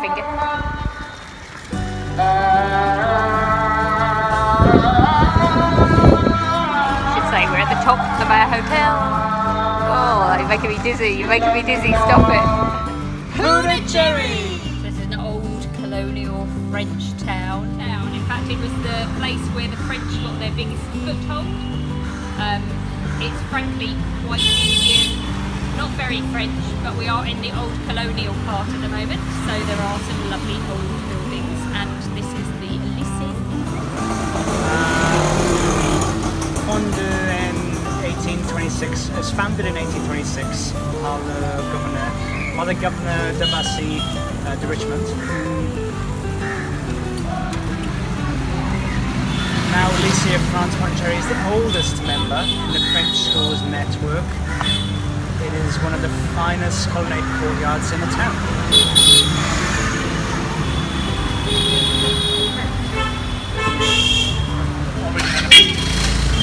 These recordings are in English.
finger. Should say we're at the top of our hotel. Oh, you're making me dizzy. You're making me dizzy. Stop it. Puducherry! This is an old colonial French town. In fact, it was the place where the French got their biggest foothold. It's frankly quite Indian, not very French, but we are in the old colonial part at the moment, so there are some lovely old buildings, and this is the Lycée. Fondé in 1826, it was founded in 1826 by the governor de Massy de Richmond. Now Lycée of France Puducherry is the oldest member in the French schools network. It is one of the finest colonnade courtyards in the town.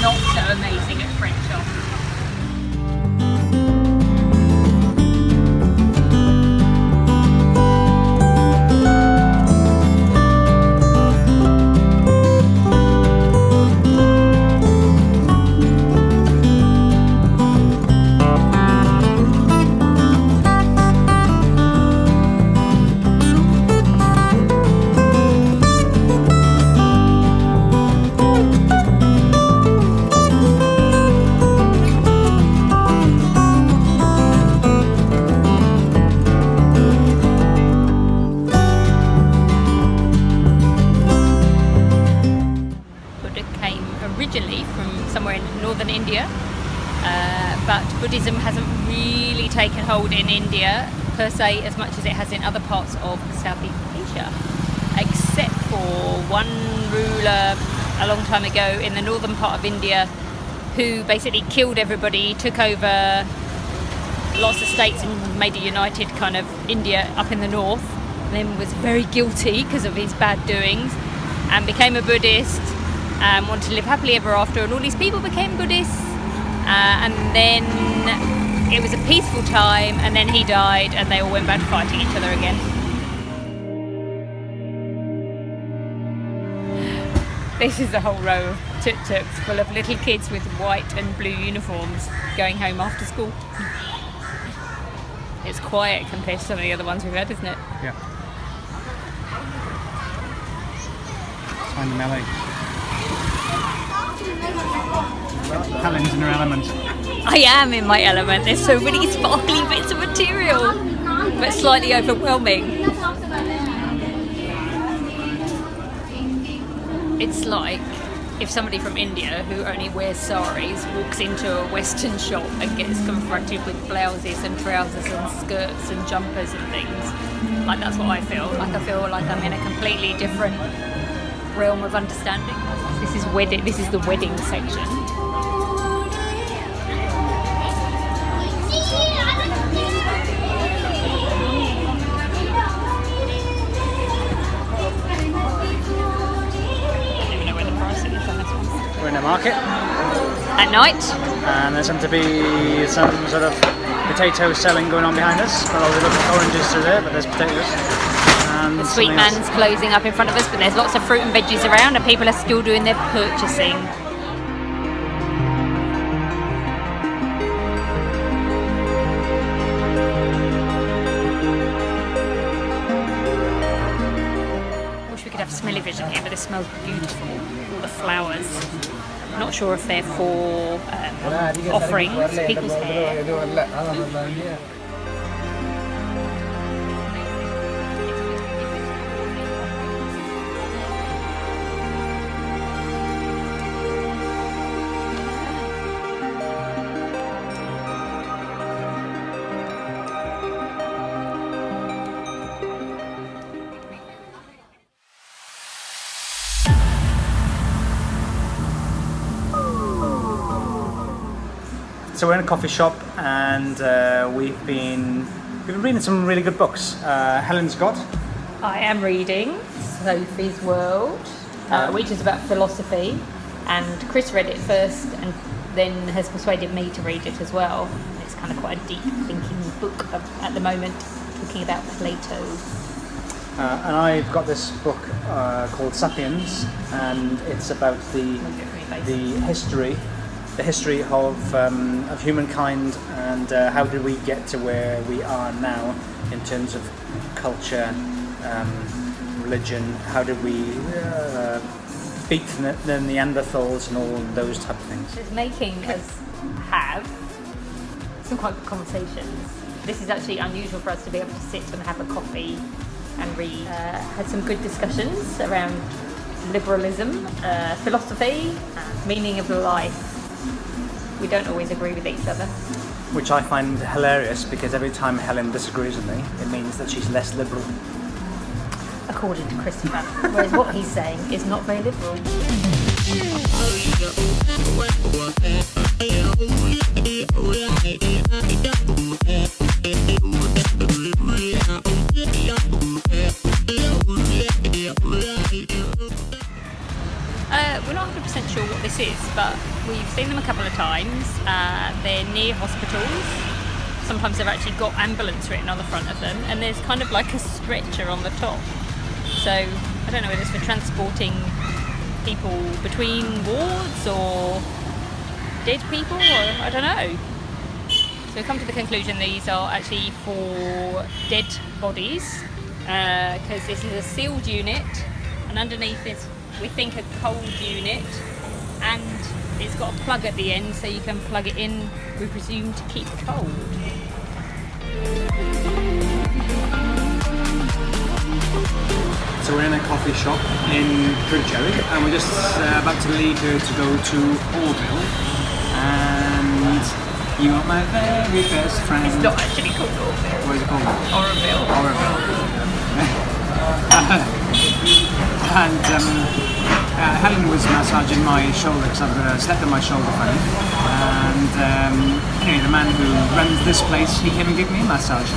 Not so amazing at French art. Originally from somewhere in northern India, but Buddhism hasn't really taken hold in India per se as much as it has in other parts of Southeast Asia, except for one ruler a long time ago in the northern part of India who basically killed everybody, took over lots of states and made a united kind of India up in the north, and then was very guilty because of his bad doings and became a Buddhist and wanted to live happily ever after, and all these people became Buddhists, and then it was a peaceful time, and then he died and they all went back to fighting each other again. This is a whole row of tuk-tuks full of little kids with white and blue uniforms going home after school. It's quiet compared to some of the other ones we've had, isn't it? Yeah. Let's find the melee. Helen's in her element. I am in my element. There's so many sparkly bits of material, but slightly overwhelming. It's like if somebody from India who only wears saris walks into a Western shop and gets confronted with blouses and trousers and skirts and jumpers and things. Like, that's what I feel. Like, I feel like I'm in a completely different realm of understanding. This is wedding. This is the wedding section. We're in a market. At night. And there seems to be some sort of potato selling going on behind us. Well, there look oranges through there, but there's potatoes. And The sweet man's closing up in front of us, but there's lots of fruit and veggies around and people are still doing their purchasing. Wish we could have smelly vision here, but this smells beautiful. All the flowers. Not sure if they're for offerings, people's hair. So we're in a coffee shop, and we've been reading some really good books. Helen's got. I am reading Sophie's World, which is about philosophy, and Chris read it first and then has persuaded me to read it as well. It's kind of quite a deep thinking book at the moment, talking about Plato. And I've got this book called Sapiens, and it's about the history of humankind, and how did we get to where we are now in terms of culture, religion. How did we beat the Neanderthals and all those type of things. It's making us have some quite good conversations. This is actually unusual for us to be able to sit and have a coffee and read. Had some good discussions around liberalism, philosophy, meaning of life. We don't always agree with each other. Which I find hilarious, because every time Helen disagrees with me, it means that she's less liberal. According to Christopher. Whereas what he's saying is not very liberal. We're not 100% sure what this is, but we've seen them a couple of times. They're near hospitals. Sometimes they've actually got ambulance written on the front of them, and there's kind of like a stretcher on the top. So I don't know whether it's for transporting people between wards or dead people, or I don't know. So we've come to the conclusion these are actually for dead bodies, because this is a sealed unit, and underneath is, we think, a cold unit, and it's got a plug at the end so you can plug it in, we presume, to keep cold. So we're in a coffee shop in Puducherry, and we're just about to leave here to go to Auroville, and you are my very best friend. It's not actually called Auroville. What is it called? Auroville. Auroville. And Helen was massaging my shoulder because I've got a slap on my shoulder funny. And anyway, the man who runs this place, he came and gave me a massage.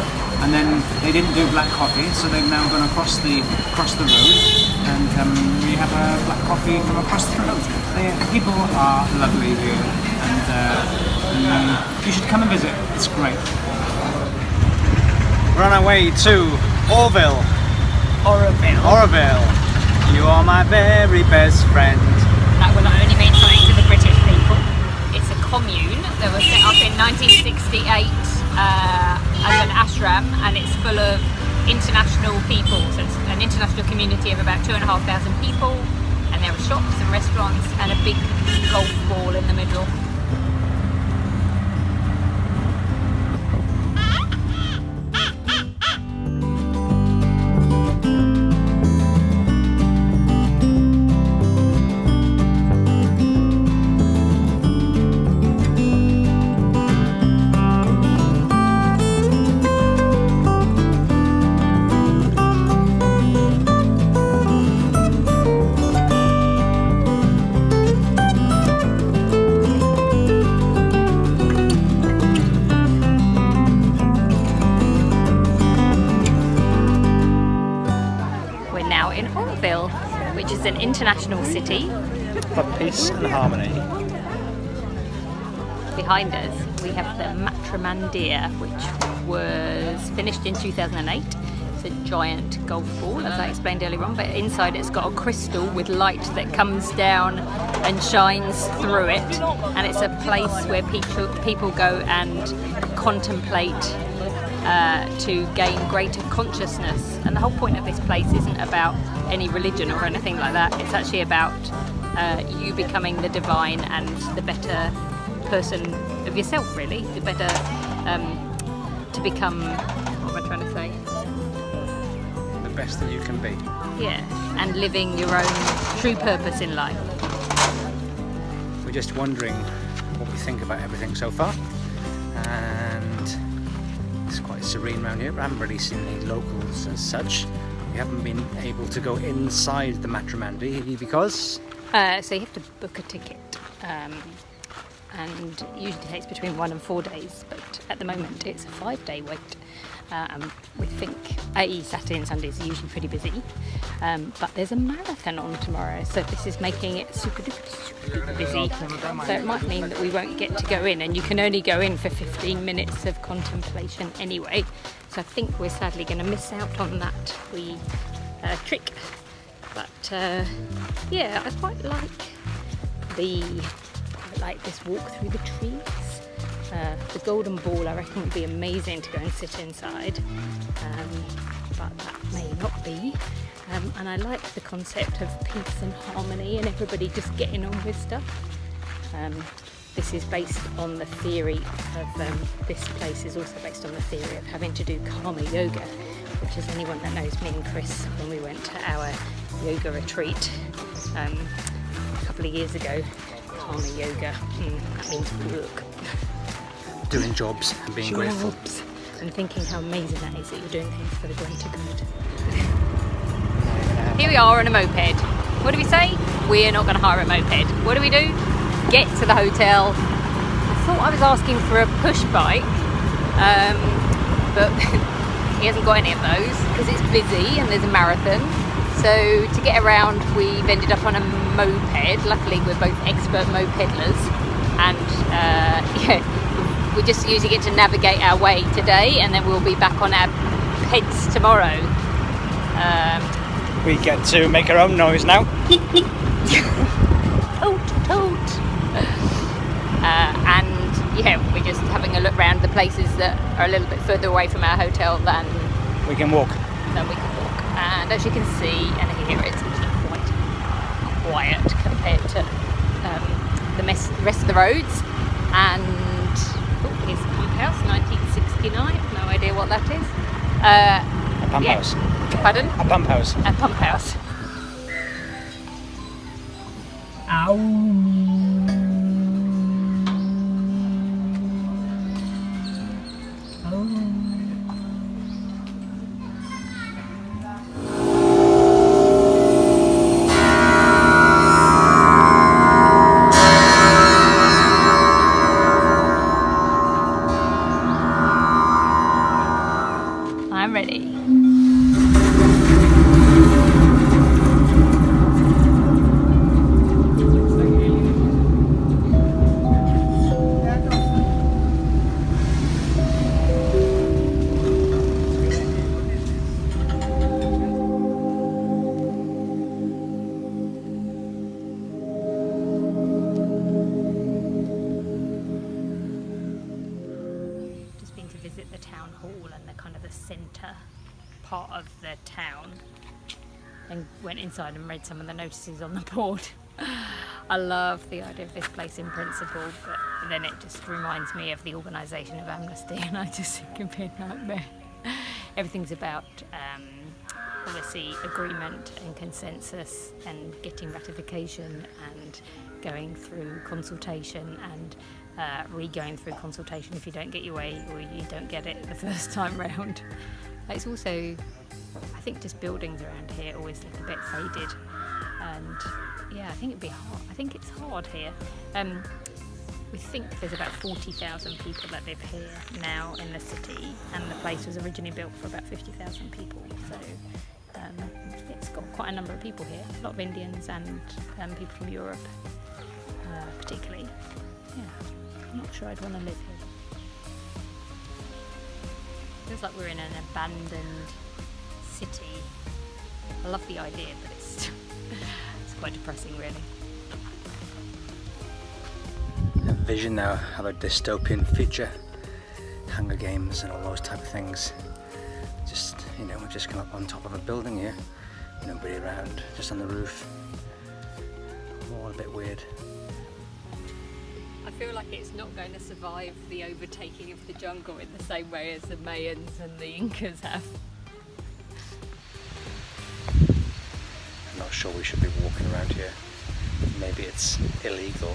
And then they didn't do black coffee, so they've now gone across the road, and we have a black coffee from across the road. People are lovely here, and you should come and visit. It's great. We're on our way to Auroville. Auroville. You are my very best friend. That will not only mean something to the British people. It's a commune that was set up in 1968 as an ashram, and it's full of international people. So it's an international community of about 2,500 people, and there are shops and restaurants and a big golf ball in the middle. Which is an international city. For peace and harmony. Behind us we have the Matrimandia, which was finished in 2008. It's a giant golf ball, as I explained earlier on, but inside it's got a crystal with light that comes down and shines through it, and it's a place where people go and contemplate to gain greater consciousness. And the whole point of this place isn't about any religion or anything like that. It's actually about you becoming the divine and the better person of yourself, really. The better to become, what am I trying to say? The best that you can be. Yeah, and living your own true purpose in life. We're just wondering what we think about everything so far, and it's quite serene around here. I haven't really seen any locals as such. We haven't been able to go inside the Matrimandia because... So you have to book a ticket, and usually takes between 1 and 4 days, but at the moment it's a 5-day wait. And we think Saturday and Sunday is usually pretty busy, but there's a marathon on tomorrow, so this is making it super duper busy. So it might mean that we won't get to go in, and you can only go in for 15 minutes of contemplation anyway. So I think we're sadly going to miss out on that trick. But yeah, I quite like this walk through the trees. The Golden Ball, I reckon, would be amazing to go and sit inside, but that may not be. And I like the concept of peace and harmony and everybody just getting on with stuff. This is based on the theory of, this place is also based on the theory of having to do karma yoga, which is anyone that knows me and Chris, when we went to our yoga retreat a couple of years ago, karma yoga, that means work. Doing jobs and being grateful. And thinking how amazing that is that you're doing things for the greater good. Here we are on a moped. What do we say? We're not going to hire a moped. What do? Get to the hotel. I thought I was asking for a push bike, but he hasn't got any of those because it's busy and there's a marathon. So to get around, we've ended up on a moped. Luckily, we're both expert mopedlers, and we just usually get to navigate our way today, and then we'll be back on our peds tomorrow. We get to make our own noise now. Toot. And yeah, we're just having a look around the places that are a little bit further away from our hotel than we can walk. And as you can see and hear, it's actually quite quiet compared to the rest of the roads. And here's a pump house, 1969. No idea what that is. A pump house. Pardon? A pump house. A pump house. Ow. I'm ready. Just been to visit the town hall and the kind of the centre part of the town, and went inside and read some of the notices on the board. I love the idea of this place in principle, but then it just reminds me of the organisation of Amnesty, and I just think it'd be a nightmare. Everything's about policy agreement and consensus and getting ratification and going through consultation and re-going through consultation if you don't get your way or you don't get it the first time round. It's also, I think, just buildings around here always look a bit faded, and yeah, I think it'd be hard. I think it's hard here. We think there's about 40,000 people that live here now in the city, and the place was originally built for about 50,000 people. So it's got quite a number of people here, a lot of Indians and people from Europe, particularly. Yeah, I'm not sure I'd want to live here. Feels like we're in an abandoned city. I love the idea, but it's quite depressing, really. A vision now of a dystopian future, Hunger Games and all those type of things. Just, we've just come up on top of a building here, nobody around, just on the roof. All a bit weird. I feel like it's not going to survive the overtaking of the jungle in the same way as the Mayans and the Incas have. I'm not sure we should be walking around here. Maybe it's illegal.